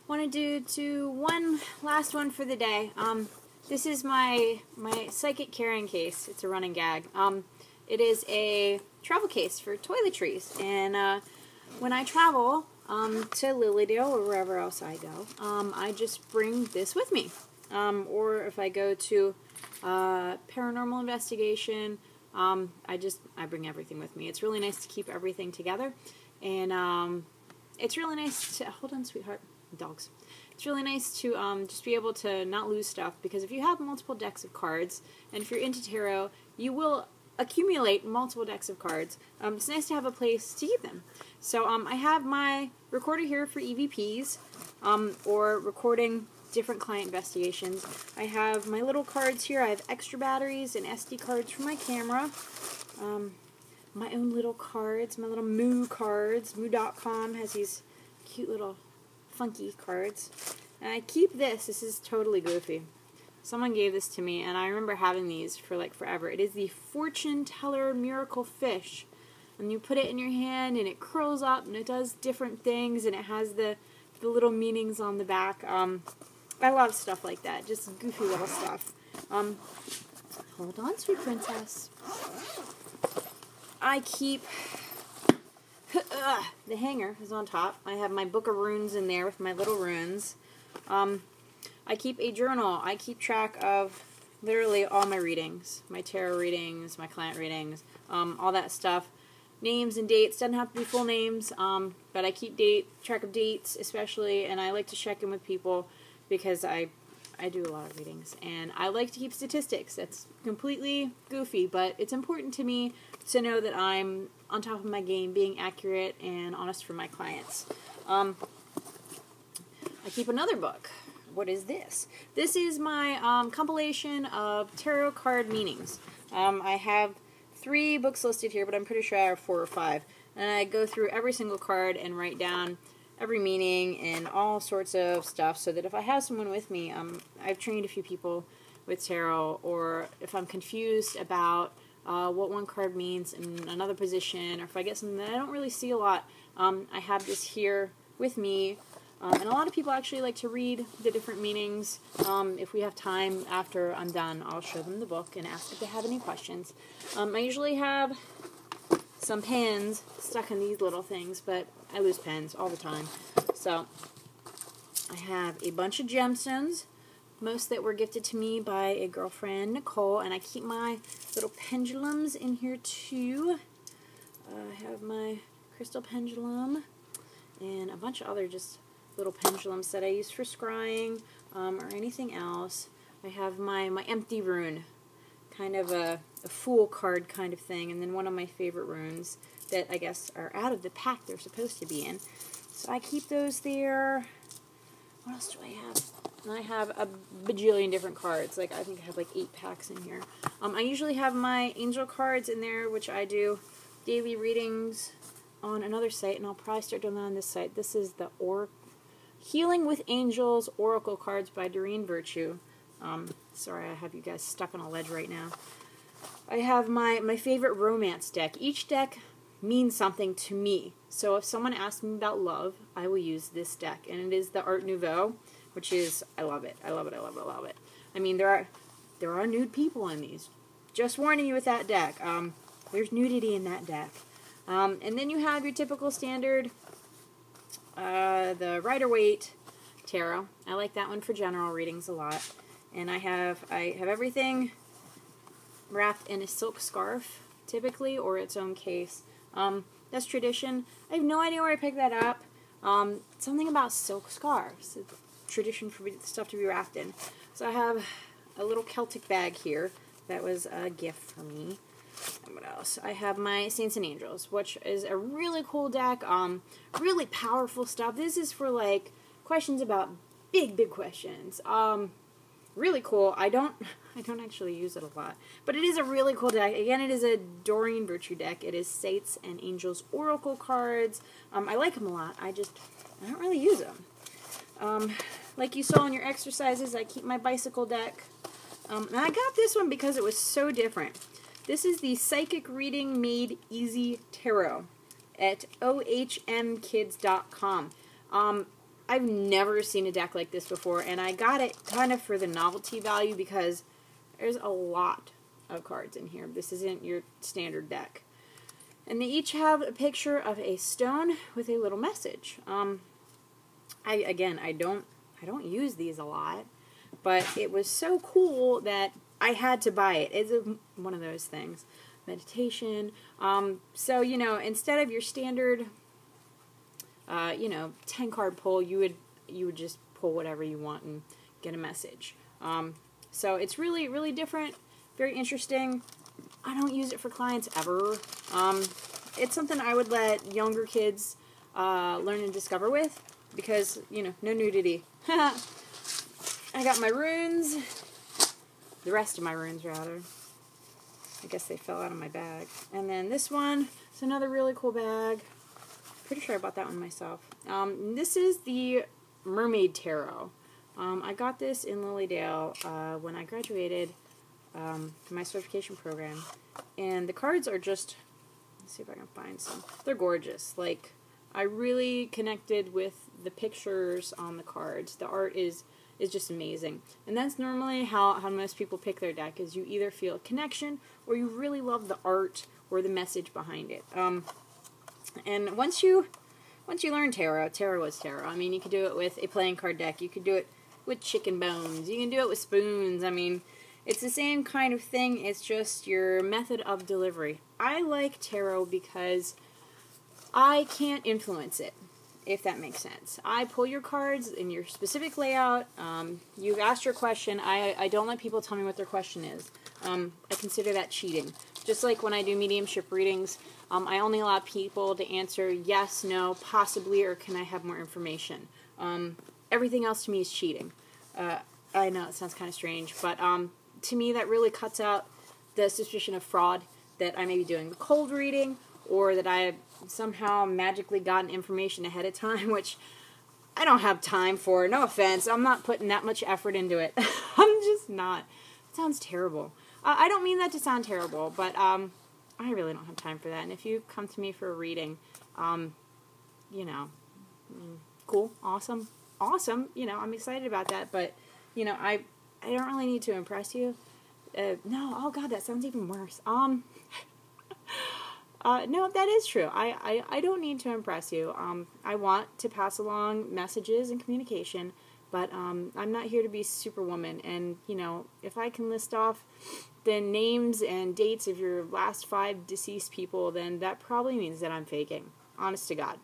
Want to do one last one for the day. This is my psychic carrying case. It's a running gag. It is a travel case for toiletries, and when I travel to Lilydale or wherever else I go, I just bring this with me. Or if I go to paranormal investigation, I bring everything with me. It's really nice to keep everything together, and it's really nice to hold on, sweetheart. Dogs. It's really nice to just be able to not lose stuff, because if you have multiple decks of cards, and if you're into tarot, you will accumulate multiple decks of cards. It's nice to have a place to keep them. So I have my recorder here for EVPs, or recording different client investigations. I have my little cards here. I have extra batteries and SD cards for my camera. My own little cards, my little Moo cards. Moo.com has these cute little funky cards. And I keep this. This is totally goofy. Someone gave this to me, and I remember having these for like forever. It is the Fortune Teller Miracle Fish. And you put it in your hand, and it curls up, and it does different things, and it has the little meanings on the back. I love stuff like that. Just goofy little stuff. Hold on, sweet princess. I keep... the hanger is on top. I have my book of runes in there with my little runes. I keep a journal. I keep track of literally all my readings. My tarot readings, my client readings, all that stuff. Names and dates. Doesn't have to be full names, but I keep track of dates especially, and I like to check in with people because I do a lot of readings, and I like to keep statistics. That's completely goofy, but it's important to me to know that I'm on top of my game, being accurate and honest for my clients. I keep another book. What is this? This is my compilation of tarot card meanings. I have 3 books listed here, but I'm pretty sure I have 4 or 5. And I go through every single card and write down every meaning and all sorts of stuff, so that if I have someone with me, I've trained a few people with tarot, or if I'm confused about what one card means in another position, or if I get something that I don't really see a lot, I have this here with me. And a lot of people actually like to read the different meanings. If we have time after I'm done, I'll show them the book and ask if they have any questions. I usually have some pens stuck in these little things, but I lose pens all the time. So I have a bunch of gemstones, most that were gifted to me by a girlfriend, Nicole, and I keep my little pendulums in here too. I have my crystal pendulum and a bunch of other just little pendulums that I use for scrying, or anything else. I have my empty rune, kind of a fool card kind of thing, and then one of my favorite runes that I guess are out of the pack they're supposed to be in. So I keep those there. What else do I have? And I have a bajillion different cards. Like, I think I have like 8 packs in here. I usually have my angel cards in there, which I do daily readings on another site, and I'll probably start doing that on this site. This is the Healing with Angels Oracle Cards by Doreen Virtue. Sorry, I have you guys stuck on a ledge right now. I have my favorite romance deck. Each deck means something to me. So if someone asks me about love, I will use this deck. And it is the Art Nouveau, which is, I love it. I love it, I love it, I love it. I mean, there are nude people in these. Just warning you with that deck. There's nudity in that deck. And then you have your typical standard, the Rider-Waite Tarot. I like that one for general readings a lot. And I have everything wrapped in a silk scarf, typically, or its own case. That's tradition. I have no idea where I picked that up. Something about silk scarves. It's tradition for stuff to be wrapped in. So I have a little Celtic bag here. That was a gift for me. And what else? I have my Saints and Angels, which is a really cool deck. Really powerful stuff. This is for like questions about big questions. Really cool. I don't actually use it a lot, but it is a really cool deck. Again, it is a Doreen Virtue deck. It is Saints and Angels Oracle cards. I like them a lot. I don't really use them. Like you saw in your exercises, I keep my bicycle deck. And I got this one because it was so different. This is the Psychic Reading Made Easy Tarot at ohmkids.com. I've never seen a deck like this before, and I got it kind of for the novelty value because there's a lot of cards in here. This isn't your standard deck. And they each have a picture of a stone with a little message. I don't use these a lot, but it was so cool that I had to buy it. It's one of those things. Meditation. So, you know, instead of your standard, 10 card pull, you would just pull whatever you want and get a message. So it's really, really different, very interesting. I don't use it for clients ever. It's something I would let younger kids learn and discover with because, you know, no nudity. I got my runes, the rest of my runes rather. I guess they fell out of my bag. And then this one is another really cool bag. Pretty sure I bought that one myself. This is the Mermaid Tarot. I got this in Lilydale when I graduated from my certification program. And the cards are just, let's see if I can find some. They're gorgeous. Like, I really connected with the pictures on the cards. The art is just amazing. And that's normally how most people pick their deck, is you either feel a connection or you really love the art or the message behind it. And once you learn tarot is tarot. I mean, you could do it with a playing card deck. You could do it with chicken bones. You can do it with spoons. I mean, it's the same kind of thing. It's just your method of delivery. I like tarot because I can't influence it, if that makes sense. I pull your cards in your specific layout. You've asked your question. I don't let people tell me what their question is. I consider that cheating. Just like when I do mediumship readings, I only allow people to answer yes, no, possibly, or can I have more information. Everything else to me is cheating. I know it sounds kind of strange, but to me that really cuts out the suspicion of fraud, that I may be doing the cold reading, or that I have somehow magically gotten information ahead of time, which I don't have time for. No offense. I'm not putting that much effort into it. I'm just not. It sounds terrible. I don't mean that to sound terrible, but I really don't have time for that. And if you come to me for a reading, cool, awesome, I'm excited about that. But, I don't really need to impress you. No, oh God, that sounds even worse. No, that is true. I don't need to impress you. I want to pass along messages and communication, but I'm not here to be Superwoman. And, if I can list off the names and dates of your last 5 deceased people, then that probably means that I'm faking. Honest to God.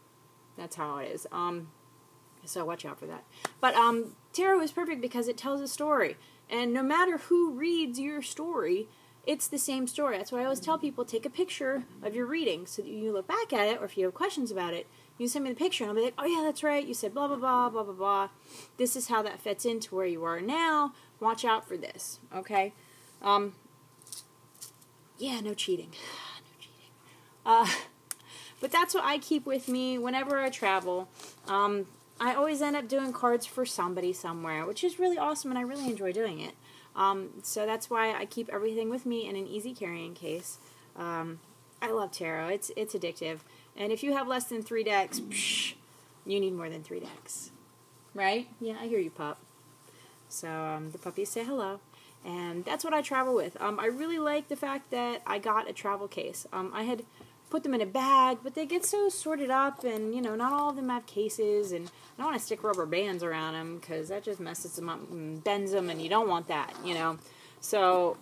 That's how it is. So watch out for that. But tarot is perfect because it tells a story. And no matter who reads your story, it's the same story. That's why I always tell people, take a picture of your reading so that you look back at it, or if you have questions about it, you send me the picture and I'll be like, oh yeah, that's right, you said blah, blah, blah, blah, blah, blah. This is how that fits into where you are now. Watch out for this, okay? Yeah, no cheating. No cheating. But that's what I keep with me whenever I travel. I always end up doing cards for somebody somewhere, which is really awesome, and I really enjoy doing it. So that's why I keep everything with me in an easy carrying case. I love tarot. It's addictive. And if you have less than 3 decks, you need more than 3 decks. Right? Yeah, I hear you, pup. So the puppies say hello. And that's what I travel with. I really like the fact that I got a travel case. I had put them in a bag, but they get so sorted up, and, not all of them have cases, and I don't want to stick rubber bands around them, because that just messes them up and bends them, and you don't want that, So,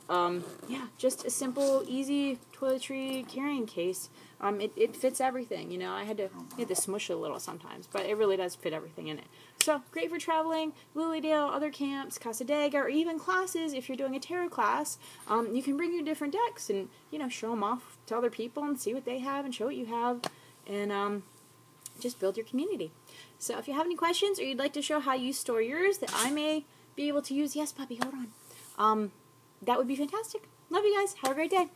yeah, just a simple, easy toiletry carrying case. It fits everything, I had to smush it a little sometimes, but it really does fit everything in it. So, great for traveling, Lilydale, other camps, Casa Dega, or even classes. If you're doing a tarot class, you can bring your different decks and, show them off to other people and see what they have and show what you have, and just build your community. So, if you have any questions or you'd like to show how you store yours that I may be able to use, yes, puppy, hold on. That would be fantastic. Love you guys. Have a great day.